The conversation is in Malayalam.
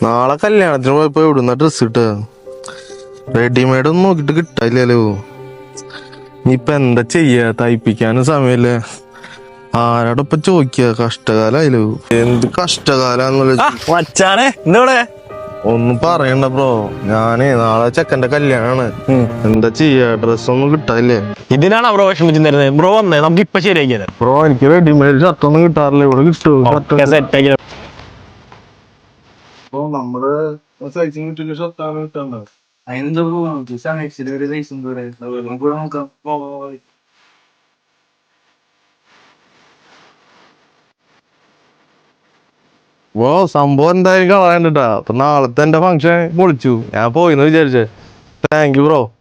നാളെ കല്യാണത്തിന് പോയപ്പോ എവിടുന്ന ഡ്രസ് കിട്ടുക? റെഡിമെയ്ഡ് ഒന്നും നോക്കിട്ട് കിട്ടായില്ലല്ലോ. ഇനിയിപ്പൊ എന്താ ചെയ്യാ? തയ്പ്പിക്കാനും സമയല്ലേ. ആരോടൊപ്പം ചോദിക്കുക? കഷ്ടകാലായാലോ. എന്ത് കഷ്ടകാലാന്നുള്ള ഒന്നും പറയണ്ട ബ്രോ. ഞാനേ നാളെ ചെക്കന്റെ കല്യാണാണ്. എന്താ ചെയ്യാ? ഡ്രസ്സൊന്നും കിട്ടാല്ലേ. ഇതിനാണ് ബ്രോ വിഷമിച്ചിരുന്നത്. ബ്രോ വന്നേ നമുക്ക് ഇപ്പൊ ശരിയാക്കിയത്. ബ്രോ എനിക്ക് റെഡിമെയ്ഡ് ഷർട്ടൊന്നും കിട്ടാറില്ല. ഇവിടെ കിട്ടുമോ? നമ്മുടെ സൈസിങ് കിട്ടിയ ഷർട്ടാണ് കിട്ടാണ്ട്. അതിനെന്താ നോക്കാം. ഓ സംഭവം എന്തായാലും കളയണ്ടാ. അപ്പൊ നാളത്തെ എന്റെ ഫംഗ്ഷൻ പൊളിച്ചു. ഞാൻ പോയിന്ന് വിചാരിച്ചേ. Thank you bro.